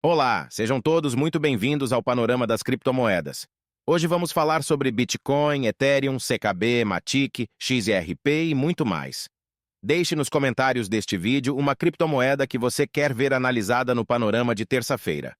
Olá, sejam todos muito bem-vindos ao Panorama das Criptomoedas. Hoje vamos falar sobre Bitcoin, Ethereum, CKB, Matic, XRP e muito mais. Deixe nos comentários deste vídeo uma criptomoeda que você quer ver analisada no Panorama de terça-feira.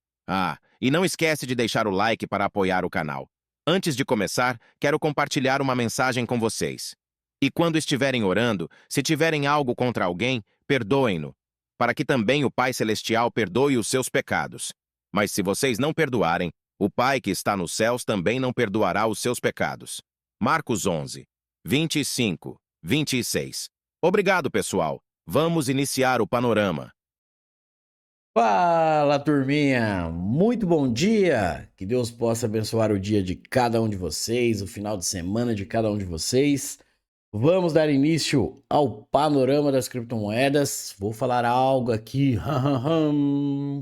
E não esquece de deixar o like para apoiar o canal. Antes de começar, quero compartilhar uma mensagem com vocês. E quando estiverem orando, se tiverem algo contra alguém, perdoem-no, para que também o Pai Celestial perdoe os seus pecados. Mas se vocês não perdoarem, o Pai que está nos céus também não perdoará os seus pecados. Marcos 11, 25, 26. Obrigado, pessoal. Vamos iniciar o panorama. Fala, turminha! Muito bom dia! Que Deus possa abençoar o dia de cada um de vocês, o final de semana de cada um de vocês. Vamos dar início ao panorama das criptomoedas. Vou falar algo aqui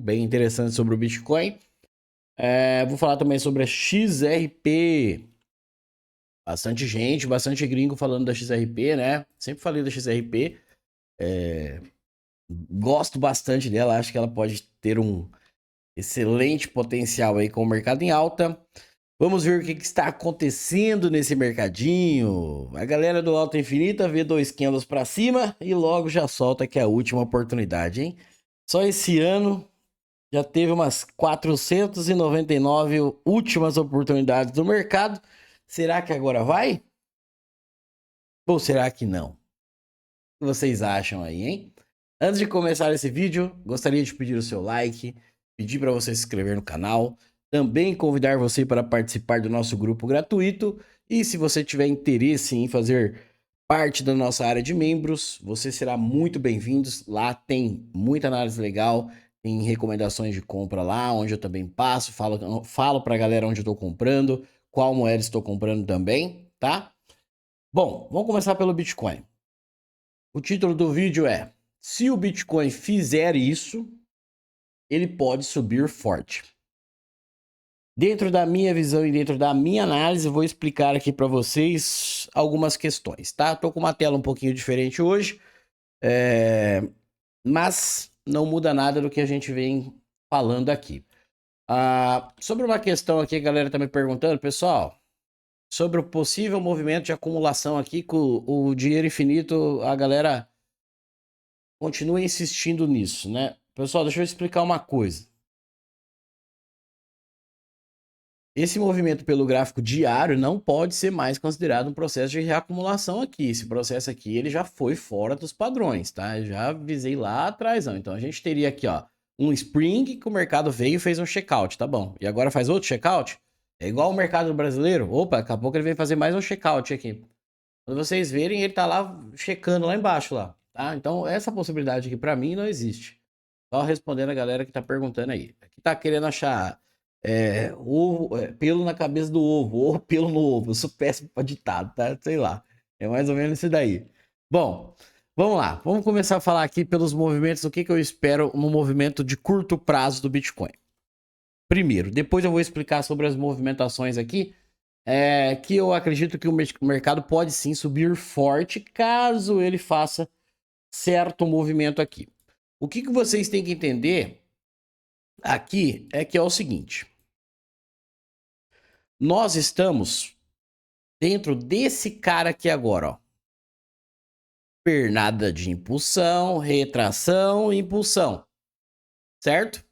bem interessante sobre o Bitcoin. Vou falar também sobre a XRP. Bastante gente, bastante gringo falando da XRP, né? Sempre falei da XRP. Gosto bastante dela, acho que ela pode ter um excelente potencial aí com o mercado em alta. Vamos ver o que está acontecendo nesse mercadinho. A galera do Alta Infinita vê 2 candles para cima e logo já solta que é a última oportunidade, hein? Só esse ano já teve umas 499 últimas oportunidades do mercado. Será que agora vai? Ou será que não? O que vocês acham aí, hein? Antes de começar esse vídeo, gostaria de pedir o seu like, pedir para você se inscrever no canal, também convidar você para participar do nosso grupo gratuito e se você tiver interesse em fazer parte da nossa área de membros, você será muito bem-vindo. Lá tem muita análise legal, tem recomendações de compra lá, onde eu também passo, falo para a galera onde eu estou comprando, qual moeda estou comprando também, tá? Bom, vamos começar pelo Bitcoin. O título do vídeo é: se o Bitcoin fizer isso, ele pode subir forte. Dentro da minha visão e dentro da minha análise, eu vou explicar aqui para vocês algumas questões, tá? Tô com uma tela um pouquinho diferente hoje, mas não muda nada do que a gente vem falando aqui. Sobre uma questão aqui, a galera tá me perguntando, pessoal, sobre o possível movimento de acumulação aqui com o dinheiro infinito, a galera continua insistindo nisso, né? Pessoal, deixa eu explicar uma coisa. Esse movimento pelo gráfico diário não pode ser mais considerado um processo de reacumulação aqui. Esse processo aqui, ele já foi fora dos padrões, tá? Eu já avisei lá atrás, não. Então, a gente teria aqui, ó, um spring que o mercado veio e fez um checkout, tá bom. E agora faz outro checkout? É igual o mercado brasileiro. Opa, daqui a pouco ele vem fazer mais um checkout aqui. Quando vocês verem, ele tá lá checando lá embaixo, lá, tá? Então, essa possibilidade aqui pra mim não existe. Só respondendo a galera que tá perguntando aí. Que tá querendo achar pelo na cabeça do ovo, ou pelo no ovo. Eu sou péssimo pra ditado, tá? Sei lá. É mais ou menos isso daí. Bom, vamos lá. Vamos começar a falar aqui pelos movimentos, o que eu espero no movimento de curto prazo do Bitcoin. Primeiro, depois eu vou explicar sobre as movimentações aqui, que eu acredito que o mercado pode sim subir forte caso ele faça certo movimento aqui. O que vocês têm que entender aqui é que é o seguinte: nós estamos dentro desse cara aqui agora, ó. Pernada de impulsão, retração e impulsão. Certo?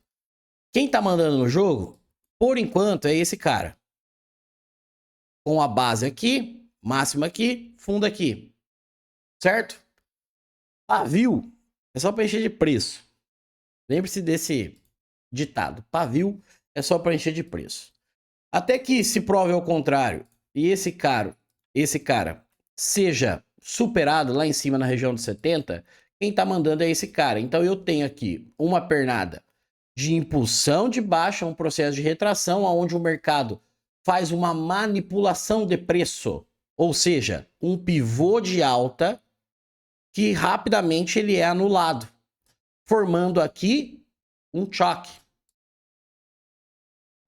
Quem tá mandando no jogo, por enquanto, é esse cara. Com a base aqui, máxima aqui, fundo aqui. Certo? Pavio é só para encher de preço. Lembre-se desse ditado. Pavio é só para encher de preço. Até que se prove ao contrário e esse cara seja superado lá em cima na região dos 70, quem tá mandando é esse cara. Então eu tenho aqui uma pernada de impulsão de baixa, um processo de retração onde o mercado faz uma manipulação de preço, ou seja, um pivô de alta que rapidamente ele é anulado, formando aqui um choque.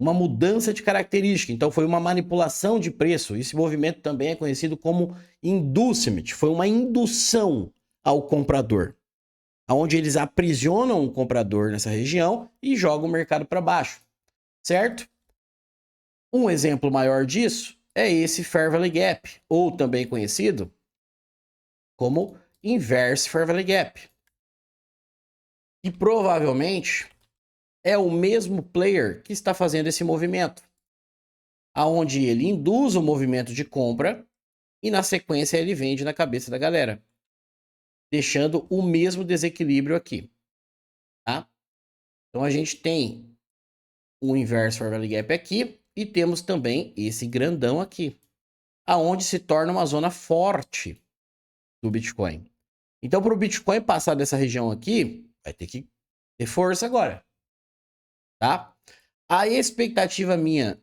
Uma mudança de característica. Então foi uma manipulação de preço. Esse movimento também é conhecido como inducement. Foi uma indução ao comprador. onde eles aprisionam o comprador nessa região e jogam o mercado para baixo, certo? Um exemplo maior disso é esse Fair Value Gap, ou também conhecido como Inverse Fair Value Gap. E provavelmente é o mesmo player que está fazendo esse movimento, aonde ele induz o movimento de compra e na sequência ele vende na cabeça da galera, deixando o mesmo desequilíbrio aqui, tá? Então a gente tem o Inverse Fair Value Gap aqui e temos também esse grandão aqui, aonde se torna uma zona forte do Bitcoin. Então, para o Bitcoin passar dessa região aqui, vai ter que ter força agora, tá? A expectativa minha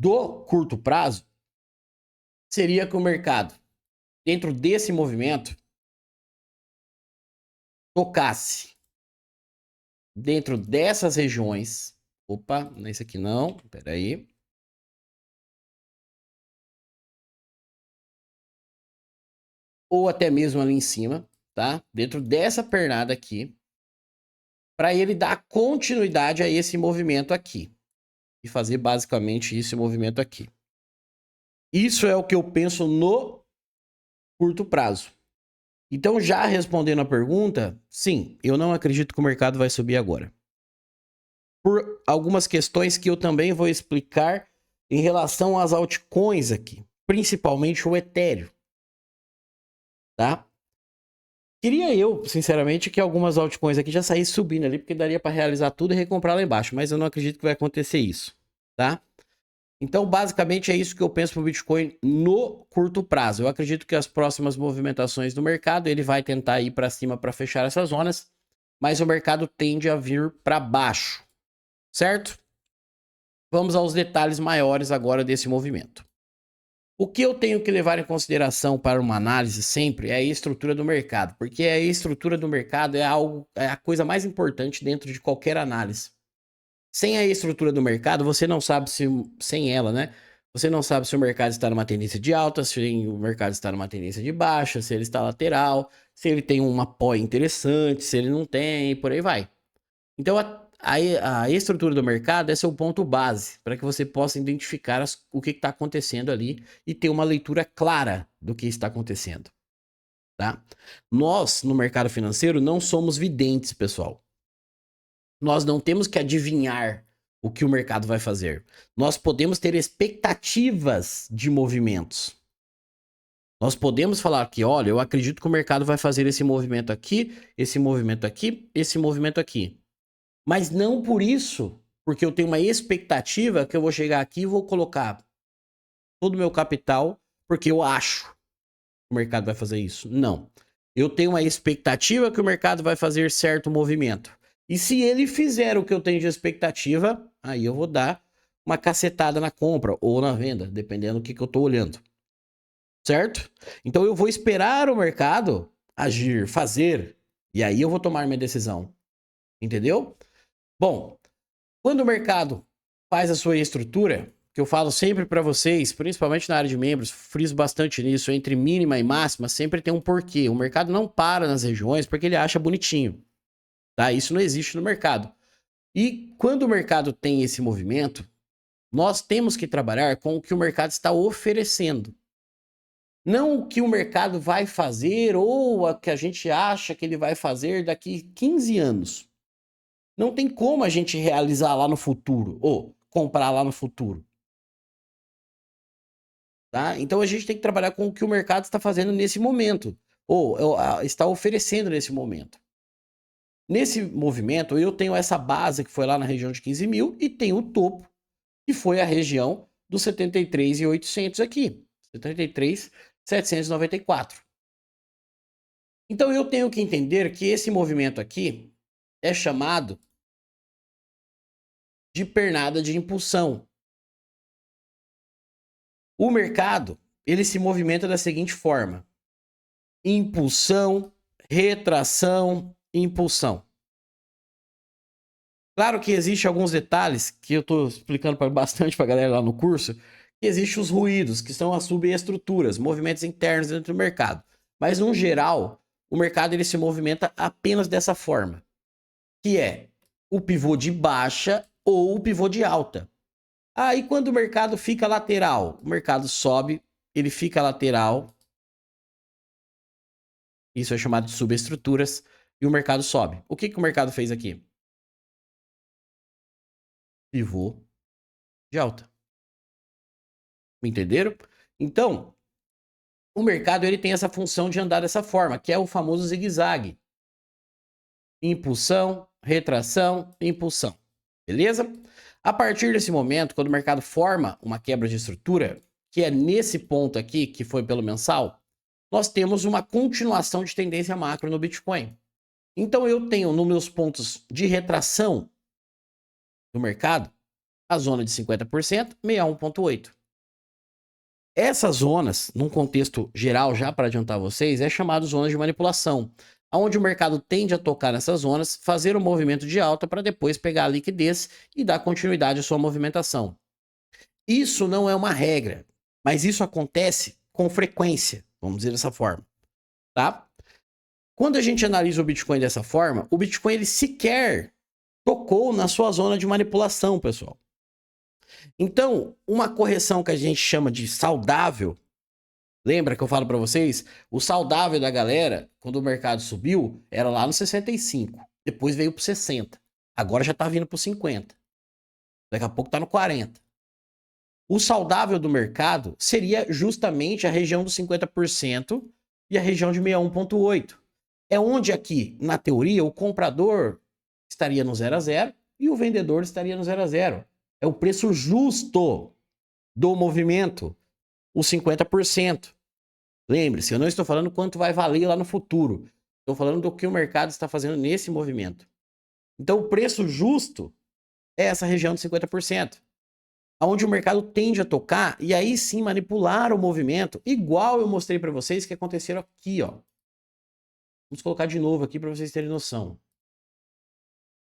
do curto prazo seria que o mercado, dentro desse movimento, tocasse dentro dessas regiões. Opa, nesse aqui não, peraí. Ou até mesmo ali em cima, tá? Dentro dessa pernada aqui, para ele dar continuidade a esse movimento aqui. E fazer basicamente esse movimento aqui. Isso é o que eu penso no curto prazo. Então, já respondendo a pergunta, sim, eu não acredito que o mercado vai subir agora. Por algumas questões que eu também vou explicar em relação às altcoins aqui, principalmente o Ethereum, tá? Queria eu, sinceramente, que algumas altcoins aqui já saíssem subindo ali, porque daria para realizar tudo e recomprar lá embaixo, mas eu não acredito que vai acontecer isso, tá? Então, basicamente, é isso que eu penso para o Bitcoin no curto prazo. Eu acredito que as próximas movimentações do mercado, ele vai tentar ir para cima para fechar essas zonas, mas o mercado tende a vir para baixo, certo? Vamos aos detalhes maiores agora desse movimento. O que eu tenho que levar em consideração para uma análise sempre é a estrutura do mercado, porque a estrutura do mercado é a coisa mais importante dentro de qualquer análise. Sem a estrutura do mercado, você não sabe se, sem ela, né? Você não sabe se o mercado está numa tendência de alta, se o mercado está numa tendência de baixa, se ele está lateral, se ele tem um apoio interessante, se ele não tem, e por aí vai. Então, a estrutura do mercado é seu ponto base, para que você possa identificar o que está acontecendo ali e ter uma leitura clara do que está acontecendo, tá? Nós, no mercado financeiro, não somos videntes, pessoal. Nós não temos que adivinhar o que o mercado vai fazer. Nós podemos ter expectativas de movimentos. Nós podemos falar que, olha, eu acredito que o mercado vai fazer esse movimento aqui, esse movimento aqui, esse movimento aqui. Mas não por isso, porque eu tenho uma expectativa que eu vou chegar aqui e vou colocar todo o meu capital, porque eu acho que o mercado vai fazer isso. Não. Eu tenho uma expectativa que o mercado vai fazer certo movimento. E se ele fizer o que eu tenho de expectativa, aí eu vou dar uma cacetada na compra ou na venda, dependendo do que eu estou olhando. Certo? Então eu vou esperar o mercado agir, fazer, e aí eu vou tomar minha decisão. Entendeu? Bom, quando o mercado faz a sua estrutura, que eu falo sempre para vocês, principalmente na área de membros, friso bastante nisso, entre mínima e máxima, sempre tem um porquê. O mercado não para nas regiões porque ele acha bonitinho. Tá? Isso não existe no mercado. E quando o mercado tem esse movimento, nós temos que trabalhar com o que o mercado está oferecendo. Não o que o mercado vai fazer ou o que a gente acha que ele vai fazer daqui 15 anos. Não tem como a gente realizar lá no futuro ou comprar lá no futuro. Tá? Então a gente tem que trabalhar com o que o mercado está fazendo nesse momento ou está oferecendo nesse momento. Nesse movimento, eu tenho essa base que foi lá na região de 15 mil e tenho o topo, que foi a região dos 73.800 aqui. 73.794. Então eu tenho que entender que esse movimento aqui é chamado de pernada de impulsão. O mercado, ele se movimenta da seguinte forma: impulsão, retração, impulsão. Claro que existem alguns detalhes que eu estou explicando bastante para a galera lá no curso, que existem os ruídos, que são as subestruturas, movimentos internos dentro do mercado. Mas, no geral, o mercado ele se movimenta apenas dessa forma, que é o pivô de baixa ou o pivô de alta. Aí quando o mercado fica lateral, o mercado sobe, ele fica lateral, isso é chamado de subestruturas, e o mercado sobe. O que o mercado fez aqui? Pivô de alta. Entenderam? Então, o mercado ele tem essa função de andar dessa forma, que é o famoso zigue-zague. Impulsão, retração, impulsão. Beleza? A partir desse momento, quando o mercado forma uma quebra de estrutura, que é nesse ponto aqui, que foi pelo mensal, nós temos uma continuação de tendência macro no Bitcoin. Então eu tenho nos meus pontos de retração do mercado, a zona de 50%, 61,8. Essas zonas, num contexto geral, já para adiantar vocês, é chamado zonas de manipulação, onde o mercado tende a tocar nessas zonas, fazer um movimento de alta para depois pegar a liquidez e dar continuidade à sua movimentação. Isso não é uma regra, mas isso acontece com frequência, vamos dizer dessa forma, tá? Quando a gente analisa o Bitcoin dessa forma, o Bitcoin ele sequer tocou na sua zona de manipulação, pessoal. Então, uma correção que a gente chama de saudável, lembra que eu falo para vocês? O saudável da galera, quando o mercado subiu, era lá no 65, depois veio pro 60, agora já tá vindo pro 50, daqui a pouco tá no 40. O saudável do mercado seria justamente a região dos 50% e a região de 61,8. É onde aqui, na teoria, o comprador estaria no 0 a 0 e o vendedor estaria no 0 a 0. É o preço justo do movimento, os 50%. Lembre-se, eu não estou falando quanto vai valer lá no futuro. Estou falando do que o mercado está fazendo nesse movimento. Então, o preço justo é essa região de 50%. Onde o mercado tende a tocar e aí sim manipular o movimento, igual eu mostrei para vocês que aconteceram aqui, ó. Vamos colocar de novo aqui para vocês terem noção.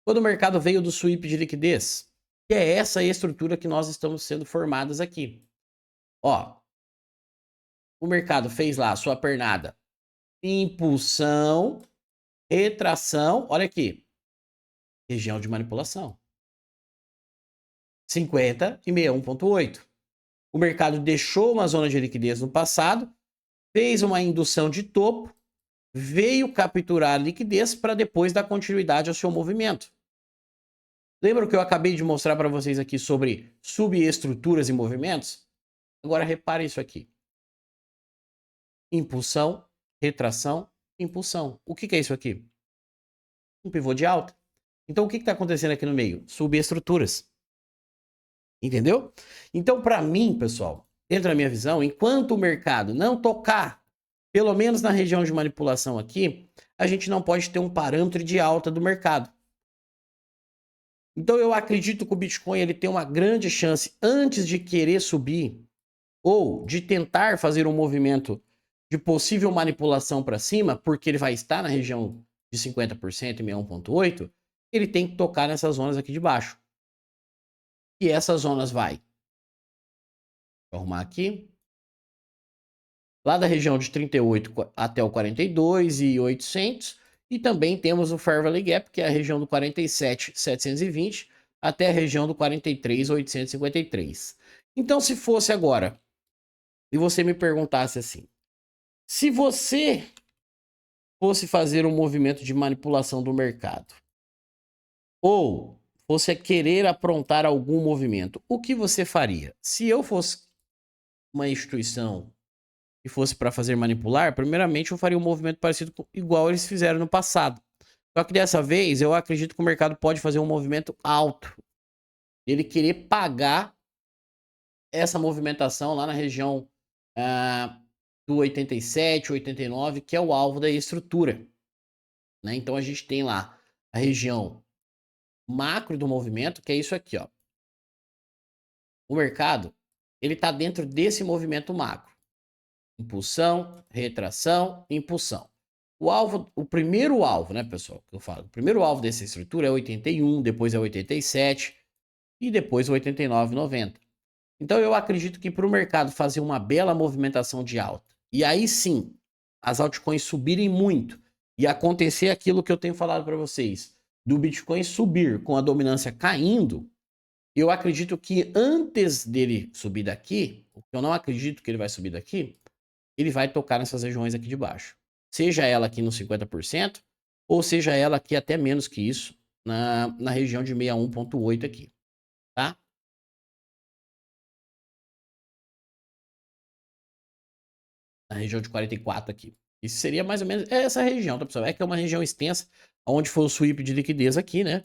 Quando o mercado veio do sweep de liquidez, que é essa estrutura que nós estamos sendo formadas aqui. Ó, o mercado fez lá a sua pernada. Impulsão, retração, olha aqui. Região de manipulação. 50 e 61,8. O mercado deixou uma zona de liquidez no passado, fez uma indução de topo, veio capturar a liquidez para depois dar continuidade ao seu movimento. Lembra o que eu acabei de mostrar para vocês aqui sobre subestruturas e movimentos? Agora repare isso aqui. Impulsão, retração, impulsão. O que é isso aqui? Um pivô de alta. Então o que está acontecendo aqui no meio? Subestruturas. Entendeu? Então, para mim, pessoal, dentro da minha visão, enquanto o mercado não tocar, pelo menos na região de manipulação aqui, a gente não pode ter um parâmetro de alta do mercado. Então, eu acredito que o Bitcoin ele tem uma grande chance, antes de querer subir, ou de tentar fazer um movimento de possível manipulação para cima, porque ele vai estar na região de 50% e 61,8%, ele tem que tocar nessas zonas aqui de baixo. E essas zonas vai. Vou arrumar aqui. Lá da região de 38 até o 42.800. E também temos o Fair Valley Gap, que é a região do 47.720 até a região do 43.853. Então, se fosse agora, e você me perguntasse assim, se você fosse fazer um movimento de manipulação do mercado, ou você querer aprontar algum movimento, o que você faria? Se eu fosse uma instituição e fosse para fazer manipular, primeiramente eu faria um movimento parecido com igual eles fizeram no passado. Só que dessa vez eu acredito que o mercado pode fazer um movimento alto. Ele querer pagar essa movimentação lá na região do 87, 89, que é o alvo da estrutura. Né? Então a gente tem lá a região macro do movimento, que é isso aqui, ó. O mercado, ele tá dentro desse movimento macro. Impulsão, retração, impulsão. O alvo, o primeiro alvo, né, pessoal, que eu falo, o primeiro alvo dessa estrutura é 81, depois é 87 e depois 89,90. Então eu acredito que para o mercado fazer uma bela movimentação de alta, e aí sim, as altcoins subirem muito, e acontecer aquilo que eu tenho falado para vocês, do Bitcoin subir com a dominância caindo, eu acredito que antes dele subir daqui, o que eu não acredito que ele vai subir daqui, ele vai tocar nessas regiões aqui de baixo. Seja ela aqui no 50%, ou seja ela aqui até menos que isso, na região de 61,8 aqui, tá? Na região de 44 aqui. Isso seria mais ou menos essa região, tá, pessoal? É que é uma região extensa, onde foi o sweep de liquidez aqui, né?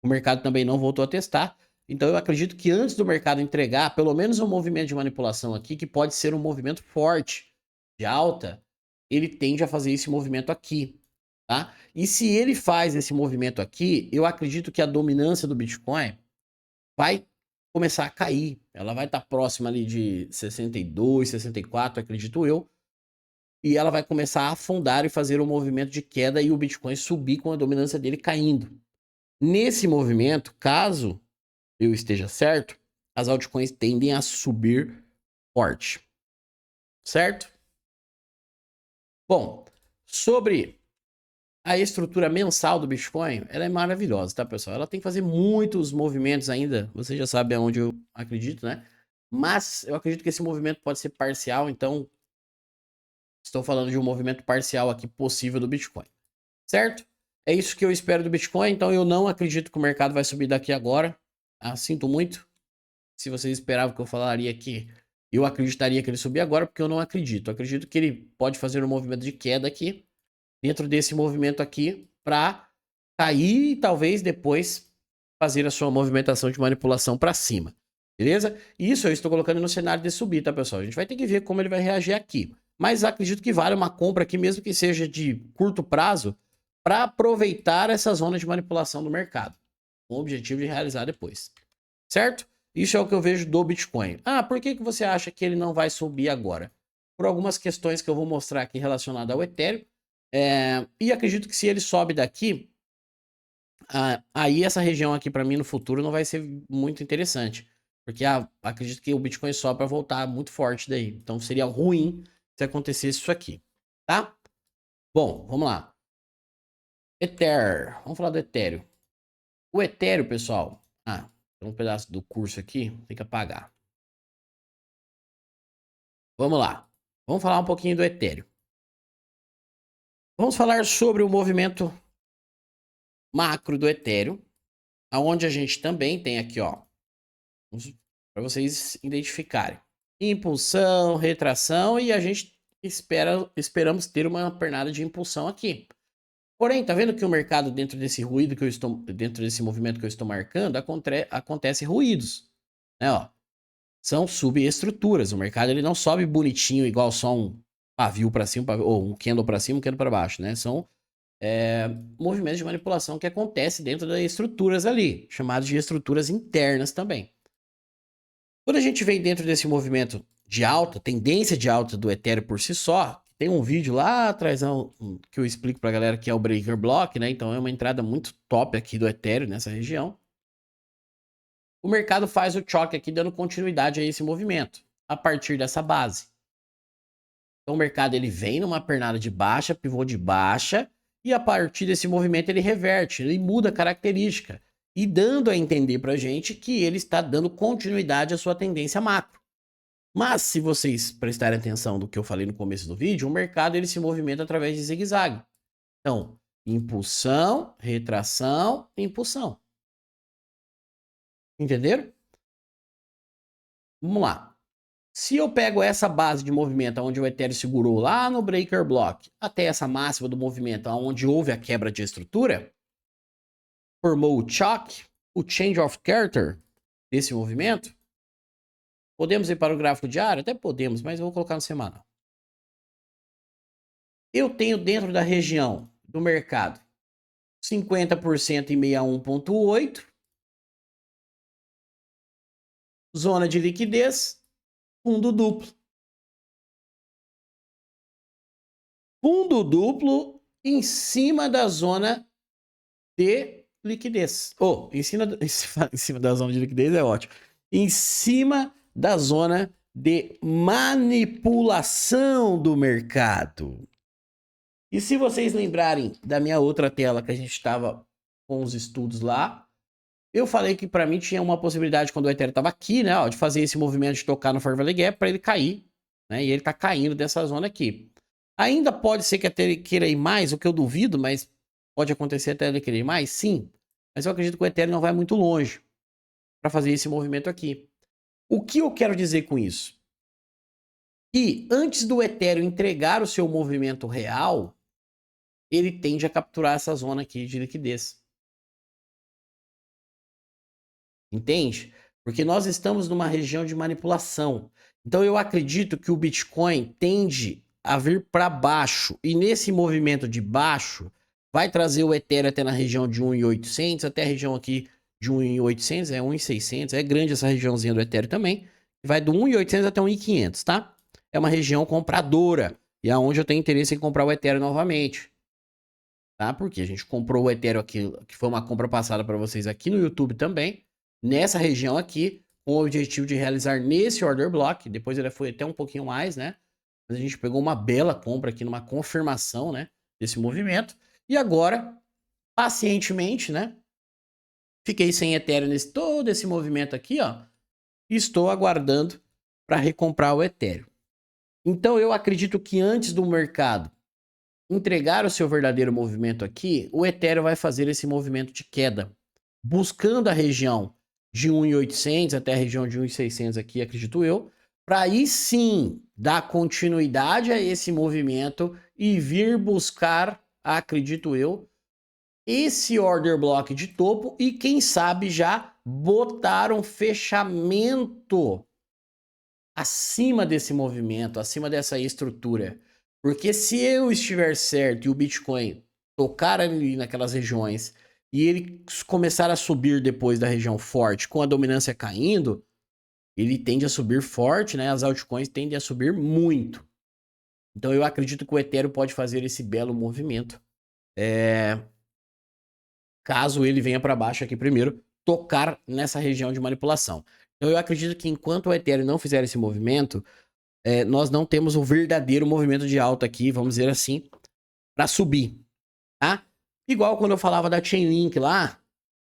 O mercado também não voltou a testar. Então eu acredito que antes do mercado entregar, pelo menos um movimento de manipulação aqui, que pode ser um movimento forte de alta, ele tende a fazer esse movimento aqui, tá? E se ele faz esse movimento aqui, eu acredito que a dominância do Bitcoin vai começar a cair. Ela vai estar próxima ali de 62, 64, acredito eu. E ela vai começar a afundar e fazer um movimento de queda e o Bitcoin subir com a dominância dele caindo. Nesse movimento, caso eu esteja certo, as altcoins tendem a subir forte. Certo? Bom, sobre a estrutura mensal do Bitcoin, ela é maravilhosa, tá, pessoal? Ela tem que fazer muitos movimentos ainda. Você já sabe aonde eu acredito, né? Mas eu acredito que esse movimento pode ser parcial, então estou falando de um movimento parcial aqui possível do Bitcoin. Certo? É isso que eu espero do Bitcoin, então eu não acredito que o mercado vai subir daqui agora. Ah, sinto muito. Se vocês esperavam que eu falaria que eu acreditaria que ele subir agora, porque eu não acredito. Eu acredito que ele pode fazer um movimento de queda aqui, dentro desse movimento aqui, para cair e talvez depois fazer a sua movimentação de manipulação para cima. Beleza? Isso eu estou colocando no cenário de subir, tá, pessoal? A gente vai ter que ver como ele vai reagir aqui. Mas acredito que vale uma compra aqui, mesmo que seja de curto prazo, para aproveitar essa zona de manipulação do mercado, com o objetivo de realizar depois. Certo? Isso é o que eu vejo do Bitcoin. Ah, por que você acha que ele não vai subir agora? Por algumas questões que eu vou mostrar aqui relacionadas ao Ethereum. E acredito que se ele sobe daqui, aí essa região aqui para mim no futuro não vai ser muito interessante. Porque acredito que o Bitcoin sobe para voltar muito forte daí. Então seria ruim se acontecesse isso aqui. Tá? Bom, vamos lá. Ether. Vamos falar do Ethereum. O Ethereum, pessoal. Tem um pedaço do curso aqui, tem que apagar. Vamos lá. Vamos falar um pouquinho do Ethereum. Vamos falar sobre o movimento macro do Ethereum, aonde a gente também tem aqui, ó, para vocês identificarem. Impulsão, retração e a gente esperamos ter uma pernada de impulsão aqui. Porém, tá vendo que o mercado, dentro desse ruído que eu estou, dentro desse movimento que eu estou marcando, acontece ruídos, né, ó. São subestruturas. O mercado ele não sobe bonitinho igual só um pavio para cima, ou um candle para cima, um candle para baixo, né? São movimentos de manipulação que acontecem dentro das estruturas ali, chamados de estruturas internas também. Quando a gente vem dentro desse movimento de alta, tendência de alta do Ethereum por si só, tem um vídeo lá atrás que eu explico pra galera que é o Breaker Block, né? Então é uma entrada muito top aqui do Ethereum nessa região. O mercado faz o choque aqui, dando continuidade a esse movimento, a partir dessa base. Então o mercado ele vem numa pernada de baixa, pivô de baixa, e a partir desse movimento ele reverte, ele muda a característica, e dando a entender pra gente que ele está dando continuidade à sua tendência macro. Mas se vocês prestarem atenção do que eu falei no começo do vídeo, o mercado ele se movimenta através de zigue-zague. Então, impulsão, retração, impulsão. Entenderam? Vamos lá. Se eu pego essa base de movimento onde o Ethereum segurou lá no Breaker Block, até essa máxima do movimento onde houve a quebra de estrutura, formou o choque, o change of character desse movimento. Podemos ir para o gráfico diário? Até podemos, mas eu vou colocar no semanal. Eu tenho dentro da região do mercado 50% em 61,8. Zona de liquidez, fundo duplo. Fundo duplo em cima da zona de liquidez. Em cima da zona de liquidez é ótimo. Em cima da zona de manipulação do mercado. E se vocês lembrarem da minha outra tela que a gente estava com os estudos lá, eu falei que para mim tinha uma possibilidade quando o Ethereum estava aqui, né, ó, de fazer esse movimento de tocar no Fair Value Gap para ele cair, né? E ele tá caindo dessa zona aqui. Ainda pode ser que até ele queira ir mais, o que eu duvido, mas pode acontecer até ele querer ir mais, sim. Mas eu acredito que o Ethereum não vai muito longe para fazer esse movimento aqui. O que eu quero dizer com isso? Que antes do Ethereum entregar o seu movimento real, ele tende a capturar essa zona aqui de liquidez. Entende? Porque nós estamos numa região de manipulação. Então eu acredito que o Bitcoin tende a vir para baixo. E nesse movimento de baixo, vai trazer o Ethereum até na região de 1.800, até a região aqui de 1.800, 1.600. É grande essa regiãozinha do Ethereum também. Vai do 1.800 até 1.500, tá? É uma região compradora. E é onde eu tenho interesse em comprar o Ethereum novamente. Tá? Porque a gente comprou o Ethereum aqui, que foi uma compra passada para vocês aqui no YouTube também. Nessa região aqui, com o objetivo de realizar nesse order block. Depois ele foi até um pouquinho mais, né? Mas a gente pegou uma bela compra aqui numa confirmação, né? Desse movimento. E agora, pacientemente, né? Fiquei sem Ethereum nesse todo esse movimento aqui, ó. E estou aguardando para recomprar o Ethereum. Então eu acredito que antes do mercado entregar o seu verdadeiro movimento aqui, o Ethereum vai fazer esse movimento de queda, buscando a região de 1.800 até a região de 1.600 aqui, acredito eu, para aí sim dar continuidade a esse movimento e vir buscar, acredito eu, esse order block de topo e quem sabe já botar um fechamento acima desse movimento, acima dessa estrutura. Porque se eu estiver certo e o Bitcoin tocar ali naquelas regiões e ele começar a subir depois da região forte, com a dominância caindo, ele tende a subir forte, né? As altcoins tendem a subir muito. Então eu acredito que o Ethereum pode fazer esse belo movimento. Caso ele venha para baixo aqui primeiro, tocar nessa região de manipulação. Então eu acredito que enquanto o Ethereum não fizer esse movimento, nós não temos o verdadeiro movimento de alta aqui, vamos dizer assim, para subir, tá? Igual quando eu falava da Chainlink lá,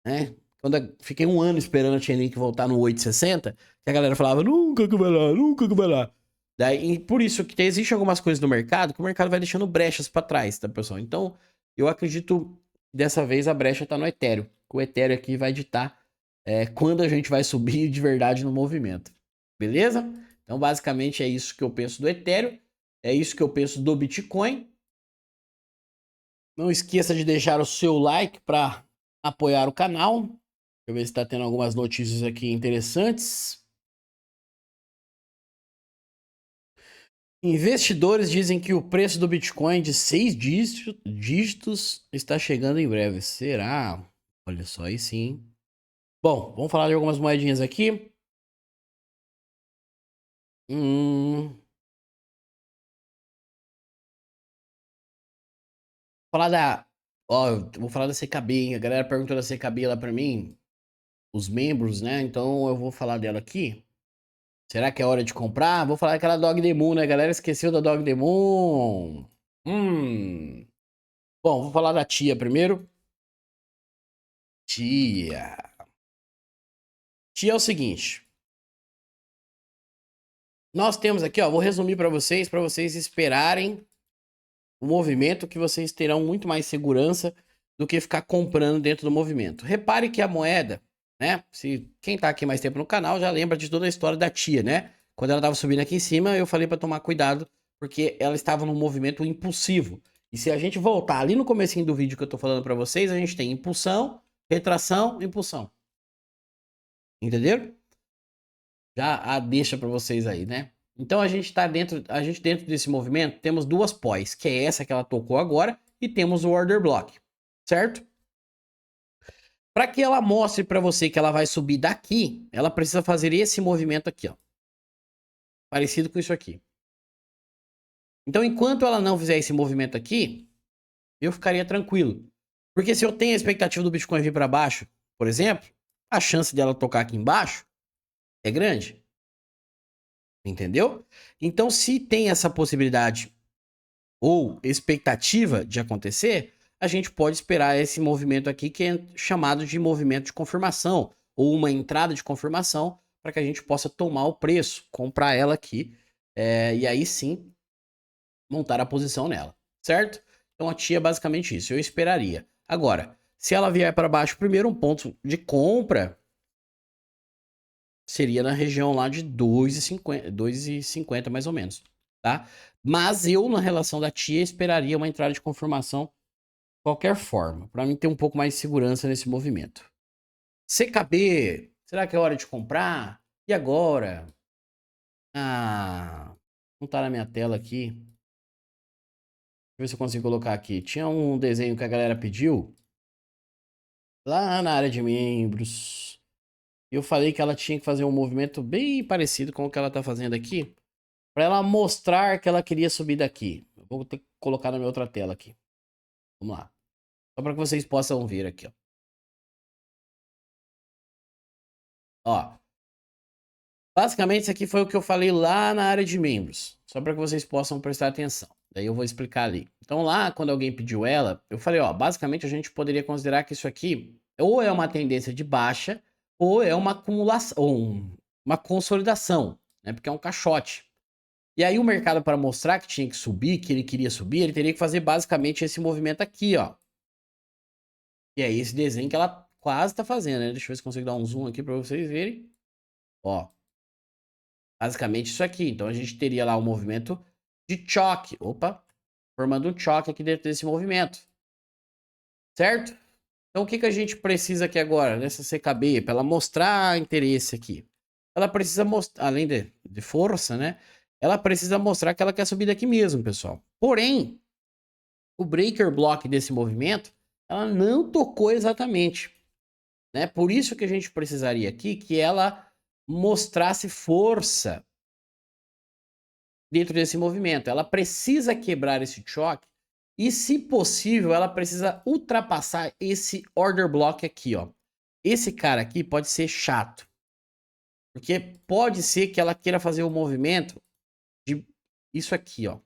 né? Quando eu fiquei um ano esperando a Chainlink voltar no 860, que a galera falava, nunca que vai lá, nunca que vai lá. Daí, por isso que existe algumas coisas no mercado que o mercado vai deixando brechas para trás, tá, pessoal? Então, eu acredito que dessa vez a brecha tá no Ethereum. O Ethereum aqui vai ditar quando a gente vai subir de verdade no movimento. Beleza? Então, basicamente, é isso que eu penso do Ethereum. É isso que eu penso do Bitcoin. Não esqueça de deixar o seu like para apoiar o canal. Deixa eu ver se está tendo algumas notícias aqui interessantes. Investidores dizem que o preço do Bitcoin de 6 dígitos está chegando em breve. Será? Olha só aí sim. Bom, vamos falar de algumas moedinhas aqui. Falar da. Ó, eu vou falar da CKB, hein? A galera perguntou da CKB lá pra mim. Os membros, né? Então eu vou falar dela aqui. Será que é hora de comprar? Vou falar daquela Dog the Moon, né? A galera esqueceu da Dog the Moon. Bom, vou falar da Tia primeiro. Tia. Tia é o seguinte. Nós temos aqui, ó. Vou resumir pra vocês esperarem o movimento que vocês terão muito mais segurança do que ficar comprando dentro do movimento. Repare que a moeda, né? Se quem tá aqui mais tempo no canal já lembra de toda a história da Tia, né? Quando ela tava subindo aqui em cima, eu falei para tomar cuidado, porque ela estava num movimento impulsivo. E se a gente voltar ali no comecinho do vídeo que eu tô falando para vocês, a gente tem impulsão, retração, impulsão. Entenderam? Já a deixa para vocês aí, né? Então a gente dentro desse movimento temos duas pós, que é essa que ela tocou agora e temos o order block, certo? Para que ela mostre para você que ela vai subir daqui, ela precisa fazer esse movimento aqui, ó. Parecido com isso aqui. Então, enquanto ela não fizer esse movimento aqui, eu ficaria tranquilo. Porque se eu tenho a expectativa do Bitcoin vir para baixo, por exemplo, a chance dela tocar aqui embaixo é grande. Entendeu? Então, se tem essa possibilidade, ou expectativa de acontecer, a gente pode esperar esse movimento aqui que é chamado de movimento de confirmação ou uma entrada de confirmação para que a gente possa tomar o preço, comprar ela aqui e aí sim montar a posição nela, certo? Então a TIA é basicamente isso, eu esperaria. Agora, se ela vier para baixo primeiro, um ponto de compra seria na região lá de 2,50 mais ou menos, tá? Mas eu, na relação da TIA, esperaria uma entrada de confirmação de qualquer forma, para mim ter um pouco mais de segurança nesse movimento. CKB, será que é hora de comprar? E agora? Ah, não tá na minha tela aqui. Deixa eu ver se eu consigo colocar aqui. Tinha um desenho que a galera pediu lá na área de membros. Eu falei que ela tinha que fazer um movimento bem parecido com o que ela tá fazendo aqui, para ela mostrar que ela queria subir daqui. Eu vou ter que colocar na minha outra tela aqui. Vamos lá. Só para que vocês possam ver aqui, ó. Ó. Basicamente, isso aqui foi o que eu falei lá na área de membros. Só para que vocês possam prestar atenção. Daí eu vou explicar ali. Então lá, quando alguém pediu ela, eu falei, ó, basicamente a gente poderia considerar que isso aqui ou é uma tendência de baixa ou é uma acumulação, ou uma consolidação, né? Porque é um caixote. E aí o mercado, para mostrar que tinha que subir, que ele queria subir, ele teria que fazer basicamente esse movimento aqui, ó. E é esse desenho que ela quase tá fazendo, né? Deixa eu ver se consigo dar um zoom aqui para vocês verem. Ó. Basicamente isso aqui. Então a gente teria lá o movimento de choque. Opa! Formando um choque aqui dentro desse movimento. Certo? Então o que, que a gente precisa aqui agora, nessa CKB, para ela mostrar interesse aqui? Ela precisa mostrar, além de força, né? Ela precisa mostrar que ela quer subir daqui mesmo, pessoal. Porém, o breaker block desse movimento, ela não tocou exatamente. Né? Por isso que a gente precisaria aqui que ela mostrasse força dentro desse movimento. Ela precisa quebrar esse choque e, se possível, ela precisa ultrapassar esse order block aqui, ó. Esse cara aqui pode ser chato, porque pode ser que ela queira fazer o movimento de isso aqui, ó,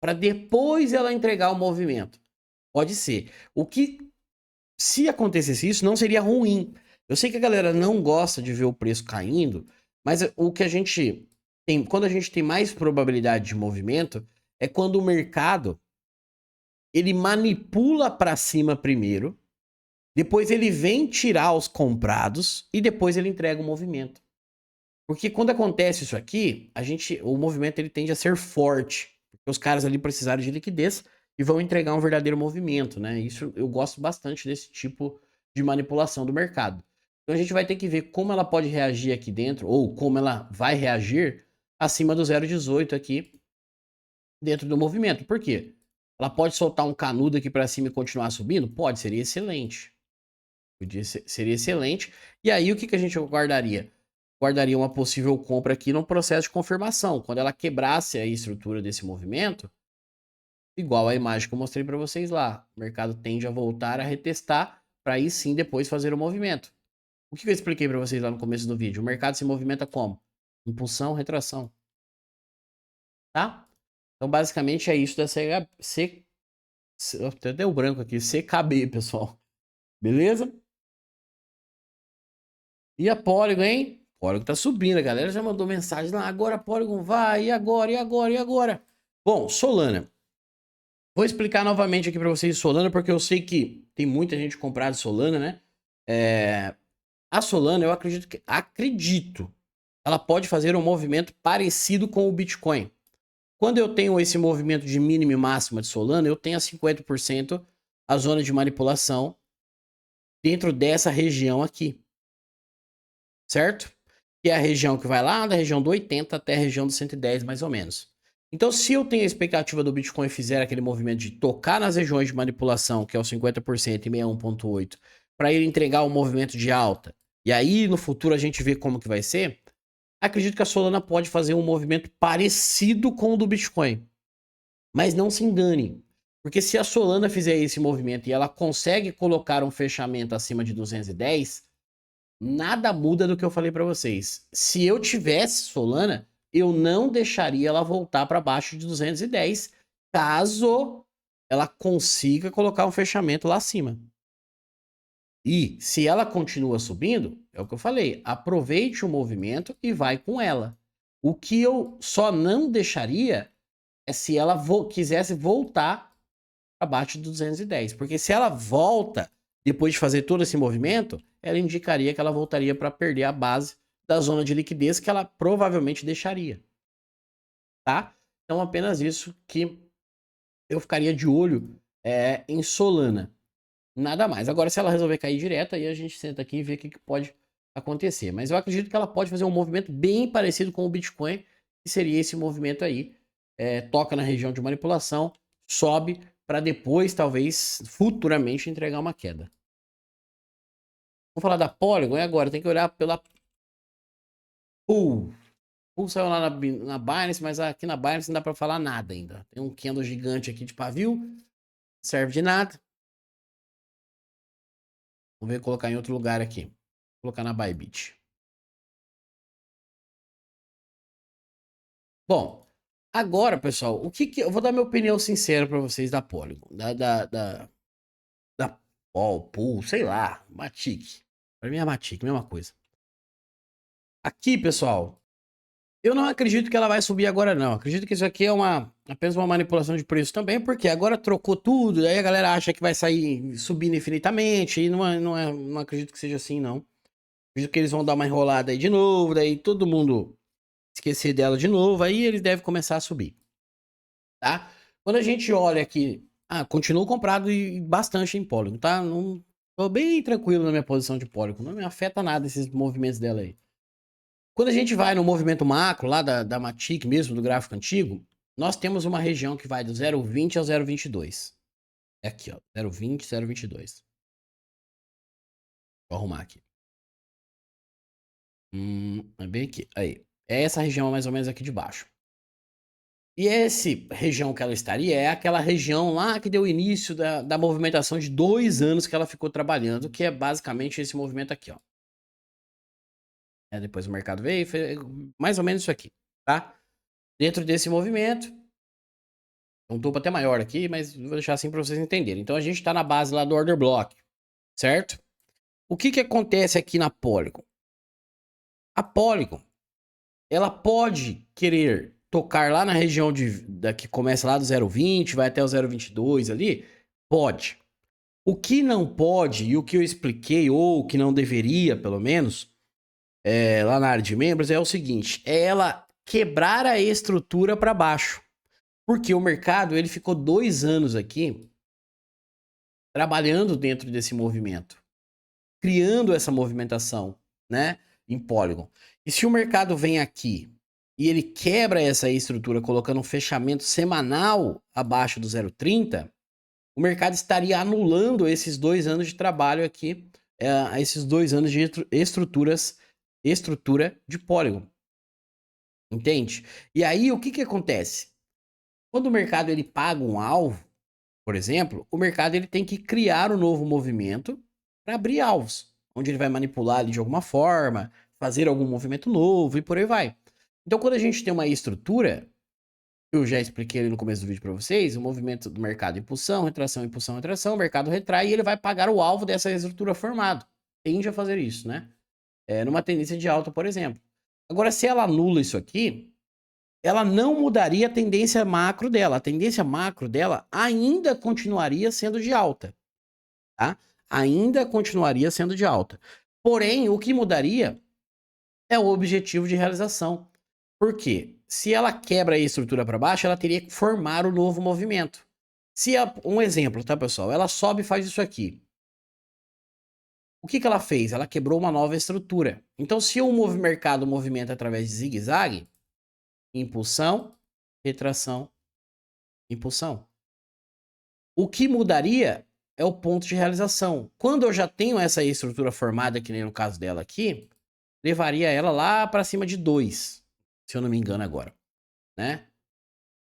para depois ela entregar o movimento. Pode ser. O que, se acontecesse isso, não seria ruim. Eu sei que a galera não gosta de ver o preço caindo, mas o que a gente tem, quando a gente tem mais probabilidade de movimento, é quando o mercado ele manipula para cima primeiro, depois ele vem tirar os comprados e depois ele entrega o movimento. Porque quando acontece isso aqui, o movimento ele tende a ser forte, porque os caras ali precisaram de liquidez e vão entregar um verdadeiro movimento, né? Isso eu gosto bastante desse tipo de manipulação do mercado. Então a gente vai ter que ver como ela pode reagir aqui dentro, ou como ela vai reagir acima do 0,18 aqui dentro do movimento. Por quê? Ela pode soltar um canudo aqui para cima e continuar subindo? Pode, seria excelente. Seria excelente. E aí o que, que a gente guardaria? Guardaria uma possível compra aqui no processo de confirmação. Quando ela quebrasse a estrutura desse movimento, igual a imagem que eu mostrei para vocês lá. O mercado tende a voltar a retestar para aí sim depois fazer o movimento. O que eu expliquei para vocês lá no começo do vídeo? O mercado se movimenta como? Impulsão, retração. Tá? Então basicamente é isso da até deu branco aqui, CKB, pessoal. Beleza? E a Polygon, hein? Polygon tá subindo, a galera já mandou mensagem lá, agora Polygon vai, e agora, e agora, e agora? Bom, Solana. Vou explicar novamente aqui para vocês Solana, porque eu sei que tem muita gente comprada Solana, né? A Solana, eu acredito, ela pode fazer um movimento parecido com o Bitcoin. Quando eu tenho esse movimento de mínima e máxima de Solana, eu tenho a 50% a zona de manipulação dentro dessa região aqui. Certo? Que é a região que vai lá da região do 80 até a região do 110, mais ou menos. Então, se eu tenho a expectativa do Bitcoin fizer aquele movimento de tocar nas regiões de manipulação, que é o 50% e 61,8, para ele entregar um movimento de alta, e aí no futuro a gente vê como que vai ser, acredito que a Solana pode fazer um movimento parecido com o do Bitcoin. Mas não se engane, porque se a Solana fizer esse movimento e ela consegue colocar um fechamento acima de 210, nada muda do que eu falei para vocês. Se eu tivesse Solana, eu não deixaria ela voltar para baixo de 210, caso ela consiga colocar um fechamento lá acima. E se ela continua subindo, é o que eu falei, aproveite o movimento e vai com ela. O que eu só não deixaria é se ela quisesse voltar abaixo do 210, porque se ela volta depois de fazer todo esse movimento, ela indicaria que ela voltaria para perder a base da zona de liquidez que ela provavelmente deixaria, tá? Então apenas isso que eu ficaria de olho em Solana. Nada mais. Agora, se ela resolver cair direto, aí a gente senta aqui e vê o que pode acontecer. Mas eu acredito que ela pode fazer um movimento bem parecido com o Bitcoin, que seria esse movimento aí. Toca na região de manipulação, sobe, para depois, talvez, futuramente, entregar uma queda. Vamos falar da Polygon, e agora? Tem que olhar pela Pool. Pool saiu lá na Binance, mas aqui na Binance não dá para falar nada ainda. Tem um candle gigante aqui de pavio, não serve de nada. Vamos ver, colocar em outro lugar aqui. Vou colocar na Bybit. Bom, agora, pessoal, eu vou dar minha opinião sincera para vocês da Polygon, da Pool, sei lá, Matic. Para mim é Matic, mesma coisa. Aqui, pessoal, eu não acredito que ela vai subir agora, não. Acredito que isso aqui é apenas uma manipulação de preço também, porque agora trocou tudo, aí a galera acha que vai sair subindo infinitamente, e não acredito que seja assim, não. Acredito que eles vão dar uma enrolada aí de novo, daí todo mundo esquecer dela de novo, aí eles devem começar a subir, tá? Quando a gente olha aqui, continuo comprado e bastante em Polygon, tá? Não, tô bem tranquilo na minha posição de Polygon, não me afeta nada esses movimentos dela aí. Quando a gente vai no movimento macro, lá da Matic mesmo, do gráfico antigo, nós temos uma região que vai do 0,20 ao 0,22. É aqui, ó, 0,20, 0,22. Vou arrumar aqui. É bem aqui, aí. É essa região mais ou menos aqui de baixo. E essa região que ela estaria é aquela região lá que deu início da movimentação de 2 anos que ela ficou trabalhando, que é basicamente esse movimento aqui, ó. Depois o mercado veio e fez mais ou menos isso aqui, tá? Dentro desse movimento, um topo até maior aqui, mas vou deixar assim para vocês entenderem. Então a gente está na base lá do order block, certo? O que acontece aqui na Polygon? A Polygon, ela pode querer tocar lá na região que começa lá do 0,20, vai até o 0,22 ali? Pode. O que não pode, e o que eu expliquei, ou o que não deveria, pelo menos, lá na área de membros, é o seguinte, é ela quebrar a estrutura para baixo. Porque o mercado, ele ficou 2 anos aqui trabalhando dentro desse movimento, criando essa movimentação, né, em Polygon. E se o mercado vem aqui e ele quebra essa estrutura colocando um fechamento semanal abaixo do 0,30, o mercado estaria anulando esses 2 anos de trabalho aqui, esses 2 anos de estrutura de Polygon. Entende? E aí, o que acontece? Quando o mercado ele paga um alvo, por exemplo, o mercado ele tem que criar um novo movimento para abrir alvos, onde ele vai manipular ali de alguma forma, fazer algum movimento novo e por aí vai. Então, quando a gente tem uma estrutura, eu já expliquei ali no começo do vídeo para vocês, o movimento do mercado, impulsão, retração, impulsão, retração, o mercado retrai e ele vai pagar o alvo dessa estrutura formado. Tende a fazer isso, né? Numa tendência de alta, por exemplo. Agora, se ela anula isso aqui, ela não mudaria a tendência macro dela. A tendência macro dela ainda continuaria sendo de alta, tá? Ainda continuaria sendo de alta. Porém, o que mudaria é o objetivo de realização. Por quê? Se ela quebra a estrutura para baixo, ela teria que formar um novo movimento. Um exemplo, tá, pessoal? Ela sobe e faz isso aqui. O que ela fez? Ela quebrou uma nova estrutura. Então, se o mercado movimenta através de zigue-zague, impulsão, retração, impulsão. O que mudaria é o ponto de realização. Quando eu já tenho essa estrutura formada, que nem no caso dela aqui, levaria ela lá para cima de 2, se eu não me engano agora, né?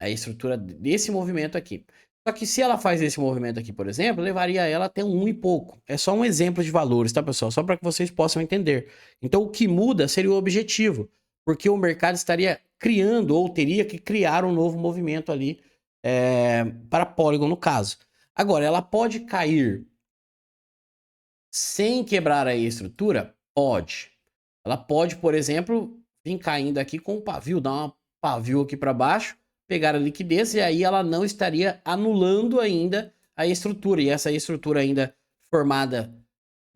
A estrutura desse movimento aqui. Só que se ela faz esse movimento aqui, por exemplo, levaria ela até 1 e pouco. É só um exemplo de valores, tá, pessoal? Só para que vocês possam entender. Então, o que muda seria o objetivo, porque o mercado estaria criando ou teria que criar um novo movimento ali para Polygon no caso. Agora, ela pode cair sem quebrar a estrutura? Pode. Ela pode, por exemplo, vir caindo aqui com um pavio, dar uma pavio aqui para baixo, pegar a liquidez e aí ela não estaria anulando ainda a estrutura. E essa estrutura ainda formada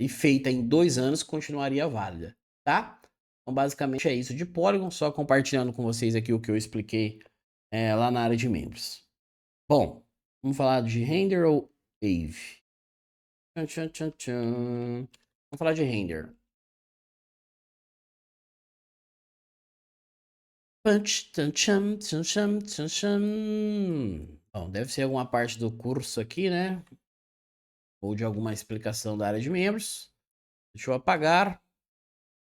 e feita em 2 anos continuaria válida, tá? Então, basicamente é isso de Polygon, só compartilhando com vocês aqui o que eu expliquei lá na área de membros. Bom, vamos falar de Render ou Aave? Tchan, tchan, tchan, tchan. Vamos falar de Render. Bom, deve ser alguma parte do curso aqui, né? Ou de alguma explicação da área de membros. Deixa eu apagar.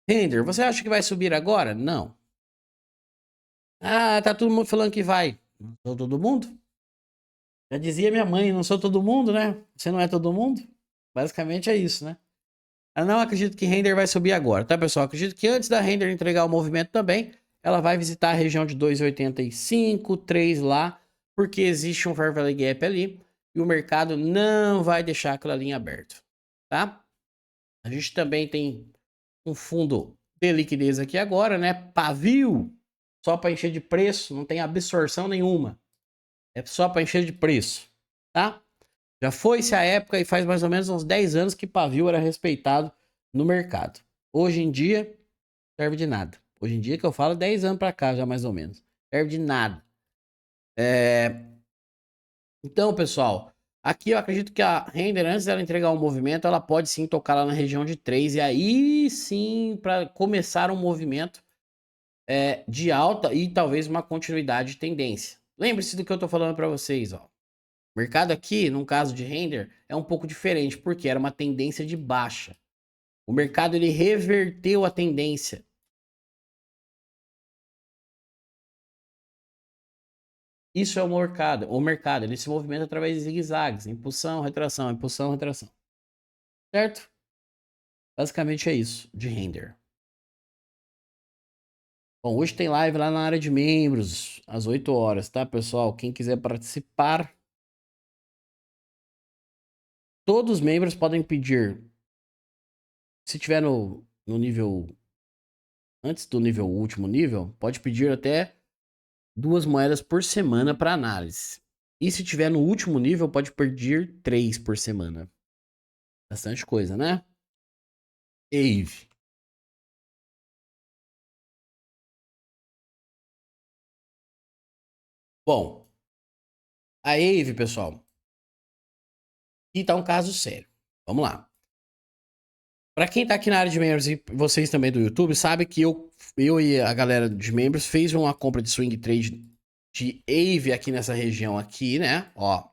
Render, você acha que vai subir agora? Não. Ah, tá todo mundo falando que vai. Não sou todo mundo? Já dizia minha mãe, não sou todo mundo, né? Você não é todo mundo? Basicamente é isso, né? Eu não acredito que Render vai subir agora, tá, pessoal? Acredito que antes da Render entregar o movimento também, ela vai visitar a região de 2,85, 3 lá, porque existe um Fair Value Gap ali e o mercado não vai deixar aquela linha aberta, tá? A gente também tem um fundo de liquidez aqui agora, né? Pavio, só para encher de preço, não tem absorção nenhuma. É só para encher de preço, tá? Já foi-se a época e faz mais ou menos uns 10 anos que pavio era respeitado no mercado. Hoje em dia, serve de nada. Hoje em dia que eu falo 10 anos para cá já mais ou menos. Serve de nada. Então, pessoal, aqui eu acredito que a Render, antes dela entregar um movimento, ela pode sim tocar lá na região de 3 e aí sim para começar um movimento de alta e talvez uma continuidade de tendência. Lembre-se do que eu estou falando para vocês, ó. O mercado aqui, no caso de Render, é um pouco diferente, porque era uma tendência de baixa. O mercado ele reverteu a tendência. Isso é o mercado. O mercado ele se movimenta através de zigue-zagues, impulsão, retração, impulsão, retração. Certo? Basicamente é isso de Render. Bom, hoje tem live lá na área de membros, às 8 horas, tá, pessoal? Quem quiser participar, todos os membros podem pedir. Se tiver no nível antes do nível último nível, pode pedir até 2 moedas por semana para análise. E se tiver no último nível, pode pedir 3 por semana. Bastante coisa, né? Aave. Bom, a Aave, pessoal, aqui tá um caso sério. Vamos lá. Para quem tá aqui na área de membros e vocês também do YouTube, sabe que eu e a galera de membros fez uma compra de swing trade de Aave aqui nessa região aqui, né? Ó.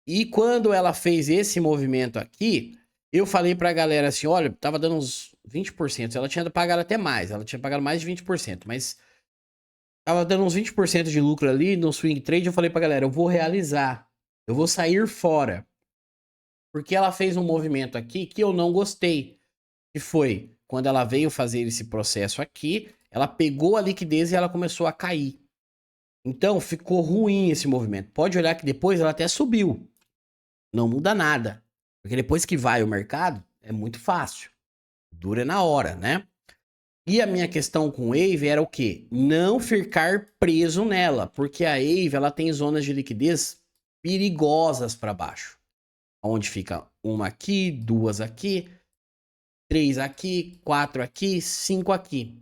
E quando ela fez esse movimento aqui, eu falei pra galera assim, olha, tava dando uns 20%, ela tinha pagado até mais, ela tinha pagado mais de 20%, mas tava dando uns 20% de lucro ali no swing trade, eu falei pra galera, eu vou realizar, eu vou sair fora. Porque ela fez um movimento aqui que eu não gostei, que foi quando ela veio fazer esse processo aqui, ela pegou a liquidez e ela começou a cair. Então ficou ruim esse movimento. Pode olhar que depois ela até subiu. Não muda nada. Porque depois que vai o mercado, é muito fácil. Dura na hora, né? E a minha questão com a Aave era o quê? Não ficar preso nela. Porque a Aave, ela tem zonas de liquidez perigosas para baixo. Onde fica uma aqui, 2 aqui, 3 aqui, 4 aqui, 5 aqui.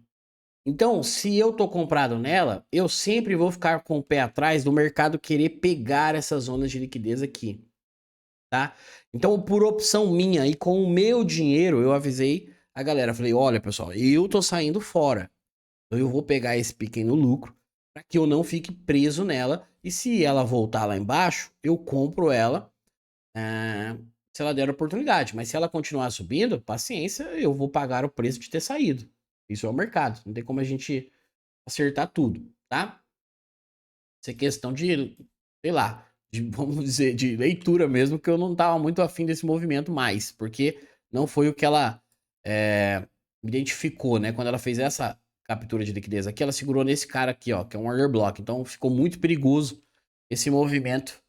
Então, se eu tô comprado nela, eu sempre vou ficar com o pé atrás do mercado querer pegar essas zonas de liquidez aqui, tá? Então, por opção minha e com o meu dinheiro, eu avisei a galera, falei, olha, pessoal, eu tô saindo fora. Então, eu vou pegar esse pequeno lucro para que eu não fique preso nela e se ela voltar lá embaixo, eu compro ela se ela der oportunidade. Mas se ela continuar subindo, paciência, eu vou pagar o preço de ter saído. Isso é o mercado. Não tem como a gente acertar tudo, tá? Isso é questão de, sei lá, vamos dizer, de leitura mesmo, que eu não tava muito afim desse movimento mais, porque não foi o que ela identificou, né? Quando ela fez essa captura de liquidez aqui, ela segurou nesse cara aqui, ó, que é um order block. Então ficou muito perigoso esse movimento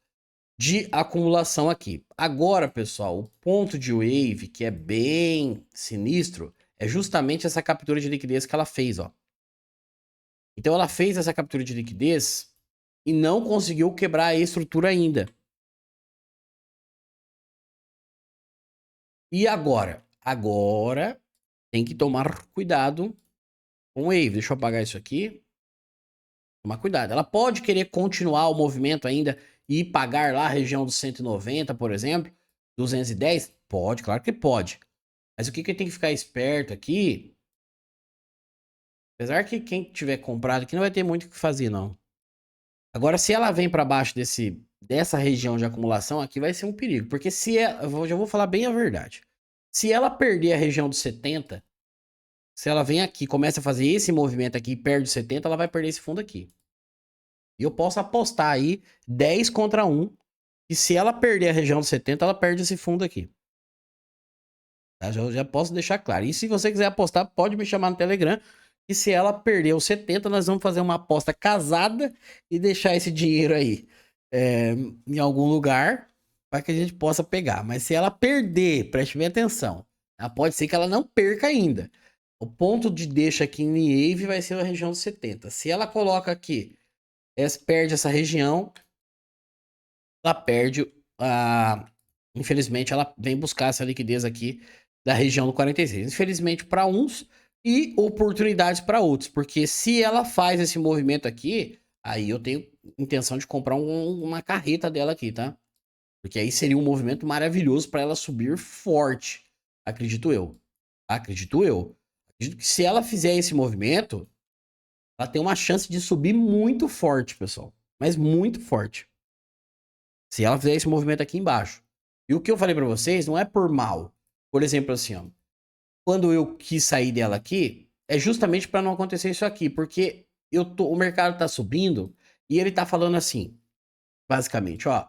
de acumulação aqui. Agora, pessoal, o ponto de wave que é bem sinistro é justamente essa captura de liquidez que ela fez, ó. Então ela fez essa captura de liquidez e não conseguiu quebrar a estrutura ainda. E agora? Agora tem que tomar cuidado com o wave. Deixa eu apagar isso aqui. Tomar cuidado. Ela pode querer continuar o movimento ainda e pagar lá a região dos 190, por exemplo, 210? Pode, claro que pode. Mas o que tem que ficar esperto aqui? Apesar que quem tiver comprado aqui não vai ter muito o que fazer, não. Agora, se ela vem para baixo dessa região de acumulação, aqui vai ser um perigo. Porque se ela, já vou falar bem a verdade. Se ela perder a região dos 70, se ela vem aqui, começa a fazer esse movimento aqui e perde 70, ela vai perder esse fundo aqui. E eu posso apostar aí 10 contra 1. E se ela perder a região dos 70, ela perde esse fundo aqui. Tá? Já posso deixar claro. E se você quiser apostar, pode me chamar no Telegram. E se ela perder os 70, nós vamos fazer uma aposta casada e deixar esse dinheiro aí em algum lugar para que a gente possa pegar. Mas se ela perder, preste bem atenção. Tá? Pode ser que ela não perca ainda. O ponto de deixa aqui em Wave vai ser a região dos 70. Se ela coloca aqui, perde essa região, ela perde infelizmente, ela vem buscar essa liquidez aqui da região do 46. Infelizmente, para uns e oportunidades para outros. Porque se ela faz esse movimento aqui, aí eu tenho intenção de comprar uma carreta dela aqui, tá? Porque aí seria um movimento maravilhoso para ela subir forte. Acredito eu. Acredito eu. Acredito que se ela fizer esse movimento, ela tem uma chance de subir muito forte, pessoal. Mas muito forte. Se ela fizer esse movimento aqui embaixo. E o que eu falei para vocês não é por mal. Por exemplo, assim, ó. Quando eu quis sair dela aqui, é justamente para não acontecer isso aqui. Porque o mercado tá subindo e ele tá falando assim, basicamente, ó.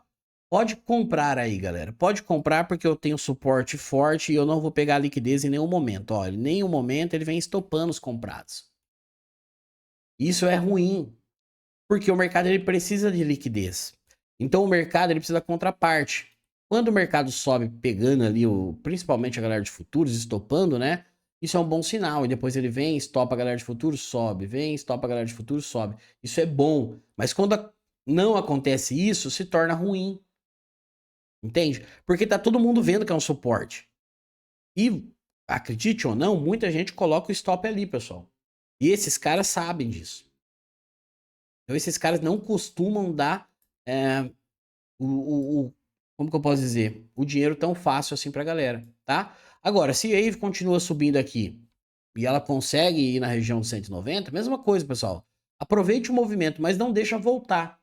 Pode comprar aí, galera. Pode comprar porque eu tenho suporte forte e eu não vou pegar a liquidez em nenhum momento. Ó, em nenhum momento ele vem estopando os comprados. Isso é ruim. Porque o mercado ele precisa de liquidez. Então o mercado ele precisa da contraparte. Quando o mercado sobe pegando ali, principalmente a galera de futuros, estopando, né? Isso é um bom sinal. E depois ele vem, estopa a galera de futuros, sobe. Vem, estopa a galera de futuros, sobe. Isso é bom. Mas quando não acontece isso, se torna ruim. Entende? Porque tá todo mundo vendo que é um suporte. E, acredite ou não, muita gente coloca o stop ali, pessoal. E esses caras sabem disso. Então esses caras não costumam dar como que eu posso dizer? O dinheiro tão fácil assim pra galera, tá? Agora, se a Wave continua subindo aqui e ela consegue ir na região de 190, mesma coisa, pessoal. Aproveite o movimento, mas não deixa voltar.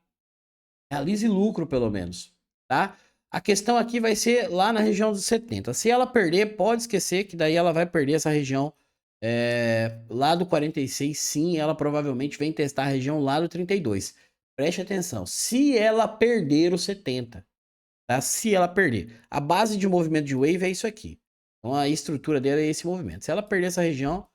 Realize lucro, pelo menos, tá? A questão aqui vai ser lá na região dos 70. Se ela perder, pode esquecer que daí ela vai perder essa região lá do 46. Sim, ela provavelmente vem testar a região lá do 32. Preste atenção. Se ela perder o 70, tá? Se ela perder. A base de movimento de wave é isso aqui. Então a estrutura dela é esse movimento. Se ela perder essa região,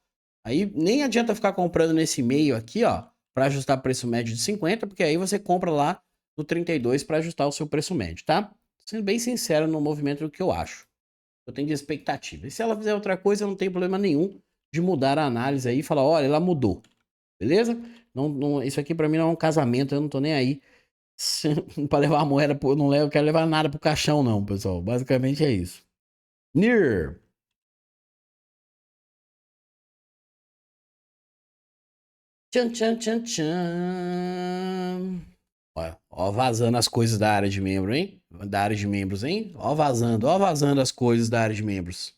aí nem adianta ficar comprando nesse meio aqui, ó, para ajustar preço médio de 50, porque aí você compra lá no 32 para ajustar o seu preço médio, tá? Sendo bem sincero no movimento do que eu acho. Eu tenho de expectativa. E se ela fizer outra coisa, não tem problema nenhum de mudar a análise aí e falar, olha, ela mudou. Beleza? Isso aqui para mim não é um casamento, eu não tô nem aí para levar a moeda, eu não quero levar nada pro caixão não, pessoal. Basicamente é isso. NIR. Tchan, tchan, tchan, tchan. Ó, vazando as coisas da área de membro, hein? Da área de membros, hein? Ó vazando as coisas da área de membros.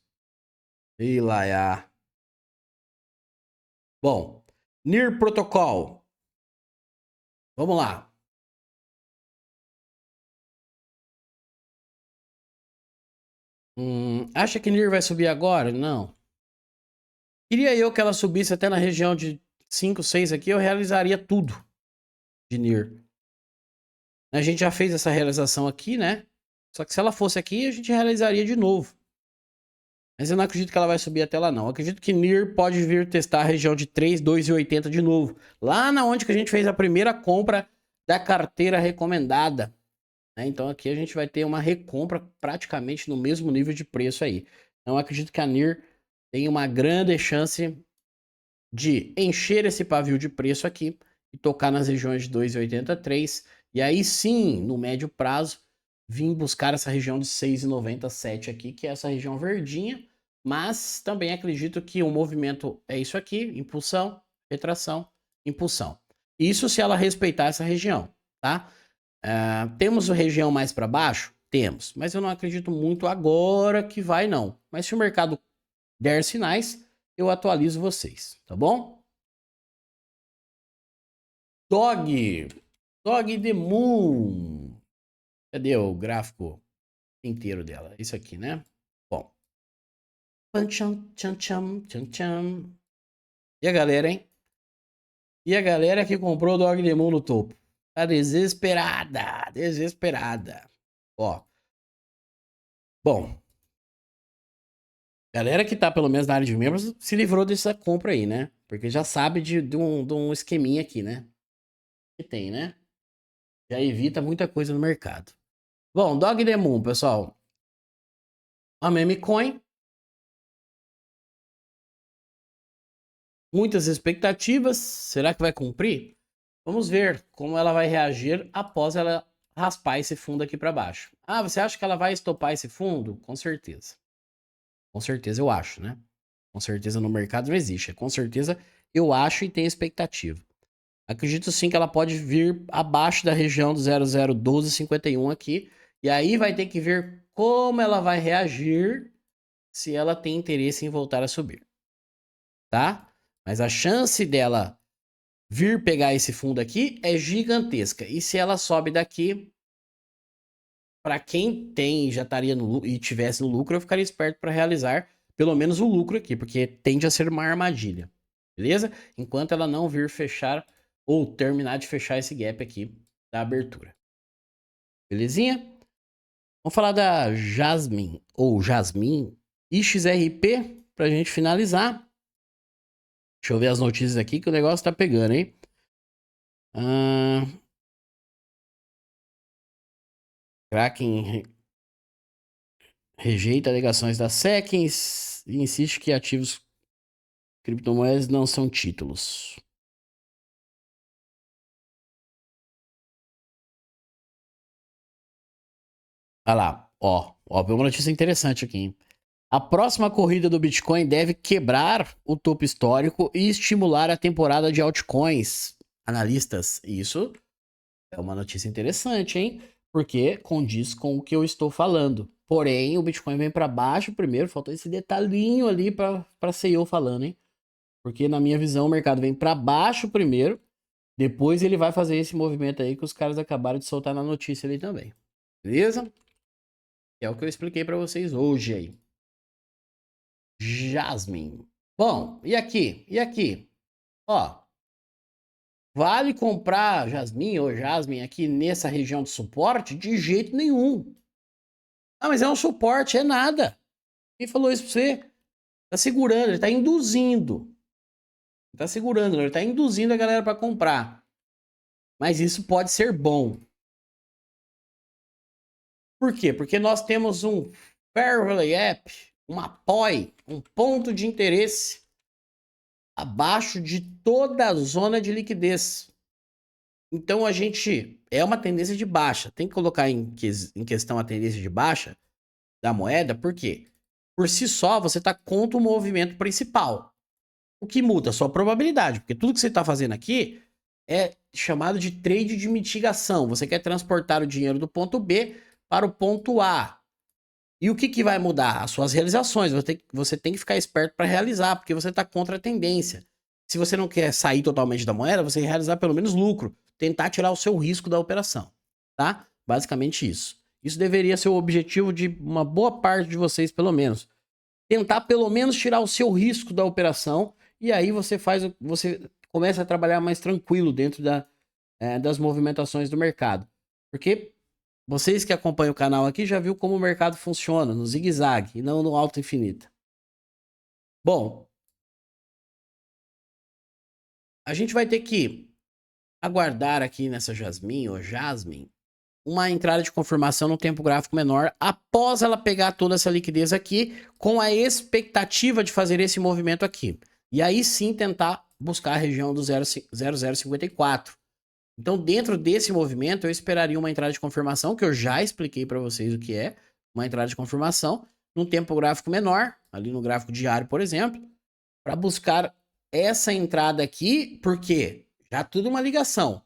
E lá, já. Bom, NIR Protocol. Vamos lá. Acha que NIR vai subir agora? Não. Queria eu que ela subisse até na região de 5, 6 aqui, eu realizaria tudo de NIR. A gente já fez essa realização aqui, né? Só que se ela fosse aqui, a gente realizaria de novo. Mas eu não acredito que ela vai subir até lá, não. Eu acredito que NIR pode vir testar a região de 3, 2,80 de novo. Lá na onde que a gente fez a primeira compra da carteira recomendada, né? Então aqui a gente vai ter uma recompra praticamente no mesmo nível de preço aí. Então acredito que a NIR tem uma grande chance de encher esse pavio de preço aqui e tocar nas regiões de 2,83 e aí sim, no médio prazo, vim buscar essa região de 6,97 aqui, que é essa região verdinha, mas também acredito que o movimento é isso aqui, impulsão, retração, impulsão. Isso se ela respeitar essa região, tá? Temos a região mais para baixo? Temos, mas eu não acredito muito agora que vai não. Mas se o mercado der sinais, eu atualizo vocês, tá bom? Dog, Dog the Moon. Cadê o gráfico inteiro dela? Isso aqui, né? Bom. Tchan, tchan, tchan, tchan, tchan. E a galera, hein? E a galera que comprou o Dog the Moon no topo? Tá desesperada, desesperada. Ó. Bom. Galera que tá pelo menos na área de membros se livrou dessa compra aí, né? Porque já sabe de um esqueminha aqui, né? Que tem, né? Já evita muita coisa no mercado. Bom, Dog the Moon, pessoal. A meme coin. Muitas expectativas. Será que vai cumprir? Vamos ver como ela vai reagir após ela raspar esse fundo aqui para baixo. Ah, você acha que ela vai estopar esse fundo? Com certeza. Com certeza eu acho, né? Com certeza no mercado não existe. Com certeza eu acho e tenho expectativa. Acredito sim que ela pode vir abaixo da região do 001251 aqui. E aí vai ter que ver como ela vai reagir se ela tem interesse em voltar a subir. Tá? Mas a chance dela vir pegar esse fundo aqui é gigantesca. E se ela sobe daqui, para quem tem já estaria no e tivesse no lucro, eu ficaria esperto para realizar pelo menos o lucro aqui, porque tende a ser uma armadilha. Beleza? Enquanto ela não vir fechar ou terminar de fechar esse gap aqui da abertura. Belezinha? Vamos falar da Jasmine ou Jasmine XRP pra gente finalizar. Deixa eu ver as notícias aqui que o negócio tá pegando, hein? Kraken rejeita alegações da SEC e insiste que ativos criptomoedas não são títulos. Olha lá, ó, uma notícia interessante aqui, hein? A próxima corrida do Bitcoin deve quebrar o topo histórico e estimular a temporada de altcoins. Analistas, isso é uma notícia interessante, hein? Porque condiz com o que eu estou falando. Porém, o Bitcoin vem para baixo primeiro, faltou esse detalhinho ali para ser eu falando, hein? Porque na minha visão o mercado vem para baixo primeiro, depois ele vai fazer esse movimento aí que os caras acabaram de soltar na notícia ali também. Beleza? É o que eu expliquei para vocês hoje aí. Jasmine. Bom, e aqui? E aqui? Ó, vale comprar Jasmine ou Jasmine aqui nessa região de suporte? De jeito nenhum. Ah, mas é um suporte, é nada. Quem falou isso pra você? Tá segurando, ele tá induzindo. Ele tá segurando, ele tá induzindo a galera para comprar. Mas isso pode ser bom. Por quê? Porque nós temos um Fair Value App, uma POI, um ponto de interesse abaixo de toda a zona de liquidez. Então a gente é uma tendência de baixa. Tem que colocar em questão a tendência de baixa da moeda, por quê? Por si só você está contra o movimento principal. O que muda? A sua probabilidade, porque tudo que você está fazendo aqui é chamado de trade de mitigação. Você quer transportar o dinheiro do ponto B para o ponto A. E o que vai mudar? As suas realizações. Você tem que ficar esperto para realizar, porque você está contra a tendência. Se você não quer sair totalmente da moeda, você realizar pelo menos lucro. Tentar tirar o seu risco da operação. Tá? Basicamente isso. Isso deveria ser o objetivo de uma boa parte de vocês, pelo menos. Tentar pelo menos tirar o seu risco da operação. E aí você começa a trabalhar mais tranquilo dentro das movimentações do mercado. Porque vocês que acompanham o canal aqui já viu como o mercado funciona, no zigue-zague e não no alto infinito. Bom, a gente vai ter que aguardar aqui nessa Jasmine, ou Jasmine, uma entrada de confirmação no tempo gráfico menor após ela pegar toda essa liquidez aqui, com a expectativa de fazer esse movimento aqui. E aí sim tentar buscar a região do 0,054. Então, dentro desse movimento, eu esperaria uma entrada de confirmação, que eu já expliquei para vocês o que é uma entrada de confirmação, num tempo gráfico menor, ali no gráfico diário, por exemplo, para buscar essa entrada aqui, porque já tudo uma ligação.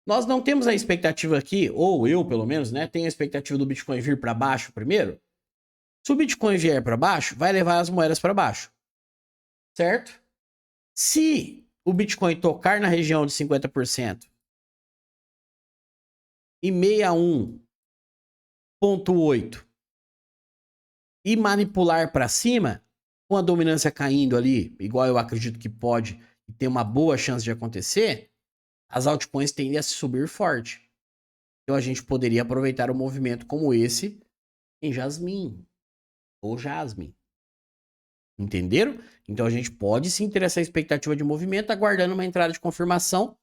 Nós não temos a expectativa aqui, ou eu pelo menos, né, tenho a expectativa do Bitcoin vir para baixo primeiro. Se o Bitcoin vier para baixo, vai levar as moedas para baixo, certo? Se o Bitcoin tocar na região de 50% e 61,8 e manipular para cima, com a dominância caindo ali, igual eu acredito que pode e tem uma boa chance de acontecer, as altcoins tendem a subir forte. Então a gente poderia aproveitar um movimento como esse em Jasmine ou Jasmine. Entenderam? Então a gente pode sim ter essa expectativa de movimento, aguardando uma entrada de confirmação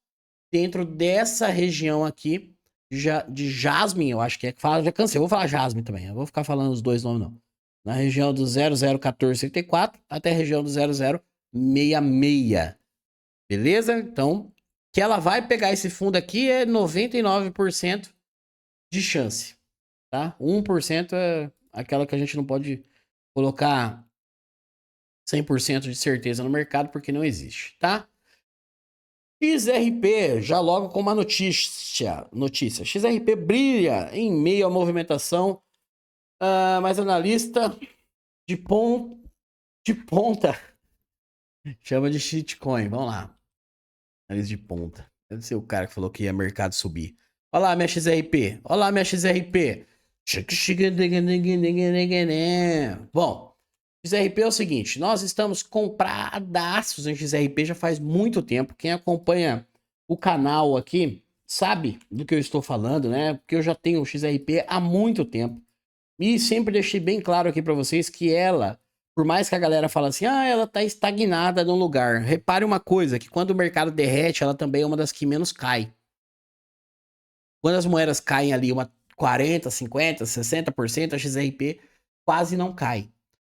dentro dessa região aqui de Jasmine, eu acho que é que fala, já cansei, eu vou falar Jasmine também, eu vou ficar falando os dois nomes não. Na região do 001434 até a região do 0066. Beleza? Então, que ela vai pegar esse fundo aqui é 99% de chance, tá? 1% é aquela que a gente não pode colocar 100% de certeza no mercado porque não existe, tá? XRP, já logo com uma notícia. XRP brilha em meio à movimentação, mas analista de ponta chama de shitcoin. Vamos lá. Analista de ponta. Deve ser o cara que falou que ia mercado subir. Olá, minha XRP. Olá, minha XRP. Bom, XRP é o seguinte, nós estamos compradaços em XRP já faz muito tempo. Quem acompanha o canal aqui sabe do que eu estou falando, né? Porque eu já tenho o XRP há muito tempo. E sempre deixei bem claro aqui para vocês que ela, por mais que a galera fale assim, ela tá estagnada num lugar. Repare uma coisa, que quando o mercado derrete, ela também é uma das que menos cai. Quando as moedas caem ali uma 40, 50, 60%, a XRP quase não cai.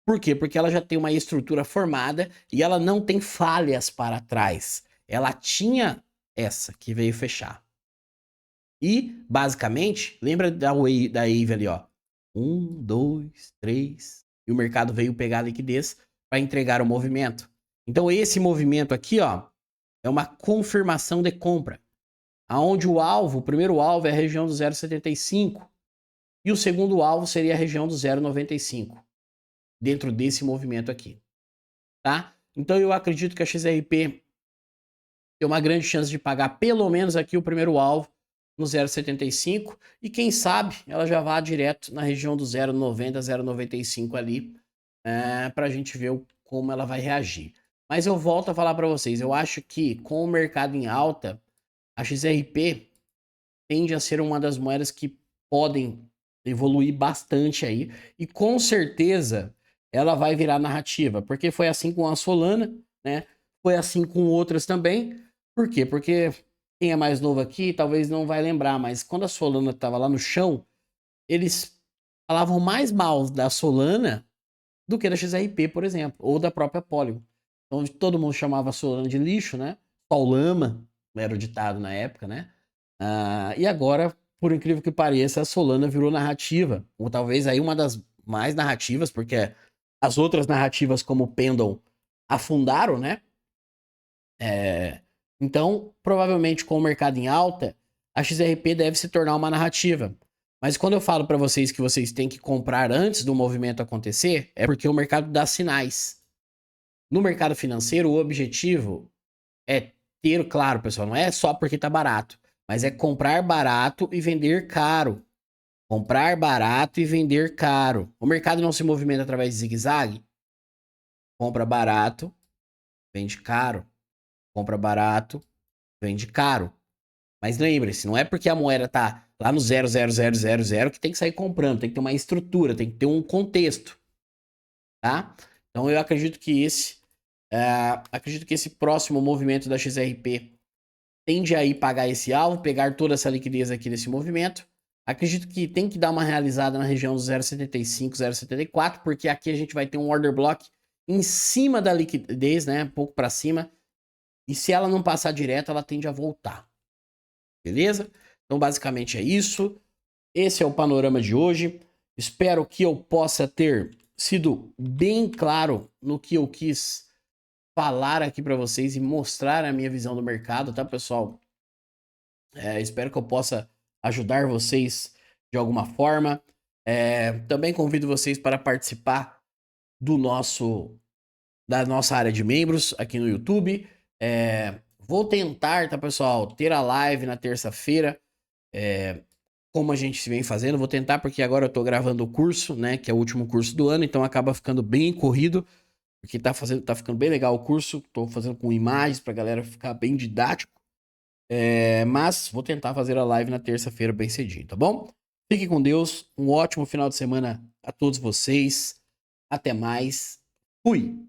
Por quê? Porque ela já tem uma estrutura formada e ela não tem falhas para trás. Ela tinha essa que veio fechar. E, basicamente, lembra da Wave ali, ó. 1, 2, 3. E o mercado veio pegar a liquidez para entregar o movimento. Então, esse movimento aqui, ó, é uma confirmação de compra. Aonde o primeiro alvo é a região do 0,75 e o segundo alvo seria a região do 0,95 dentro desse movimento aqui, tá? Então eu acredito que a XRP tem uma grande chance de pagar pelo menos aqui o primeiro alvo no 0,75 e quem sabe ela já vá direto na região do 0,90, 0,95 ali para a gente ver como ela vai reagir. Mas eu volto a falar para vocês, eu acho que com o mercado em alta, a XRP tende a ser uma das moedas que podem evoluir bastante aí. E com certeza ela vai virar narrativa. Porque foi assim com a Solana, né? Foi assim com outras também. Por quê? Porque quem é mais novo aqui talvez não vai lembrar, mas quando a Solana estava lá no chão, eles falavam mais mal da Solana do que da XRP, por exemplo, ou da própria Polygon. Então todo mundo chamava a Solana de lixo, né? Lama era o ditado na época, né? E agora, por incrível que pareça, a Solana virou narrativa. Ou talvez aí uma das mais narrativas, porque as outras narrativas como o Pendle afundaram, né? Então, provavelmente com o mercado em alta, a XRP deve se tornar uma narrativa. Mas quando eu falo para vocês que vocês têm que comprar antes do movimento acontecer, é porque o mercado dá sinais. No mercado financeiro, o objetivo é ter, claro, pessoal, não é só porque tá barato, mas é comprar barato e vender caro. Comprar barato e vender caro. O mercado não se movimenta através de zigue-zague? Compra barato, vende caro. Compra barato, vende caro. Mas lembre-se, não é porque a moeda tá lá no 0,0000 que tem que sair comprando, tem que ter uma estrutura, tem que ter um contexto, tá? Então eu acredito que esse próximo movimento da XRP tende a ir pagar esse alvo, pegar toda essa liquidez aqui desse movimento. Acredito que tem que dar uma realizada na região do 0,75, 0,74, porque aqui a gente vai ter um order block em cima da liquidez, né? Um pouco para cima. E se ela não passar direto, ela tende a voltar. Beleza? Então, basicamente é isso. Esse é o panorama de hoje. Espero que eu possa ter sido bem claro no que eu quis falar aqui para vocês e mostrar a minha visão do mercado, tá, pessoal? Espero que eu possa ajudar vocês de alguma forma. Também convido vocês para participar da nossa área de membros aqui no YouTube. Vou tentar, tá, pessoal, ter a live na terça-feira, como a gente vem fazendo. Vou tentar porque agora eu tô gravando o curso, né, que é o último curso do ano, então acaba ficando bem corrido, porque tá ficando bem legal o curso. Tô fazendo com imagens pra galera ficar bem didático. Mas vou tentar fazer a live na terça-feira bem cedinho, tá bom? Fique com Deus, um ótimo final de semana a todos vocês. Até mais. Fui!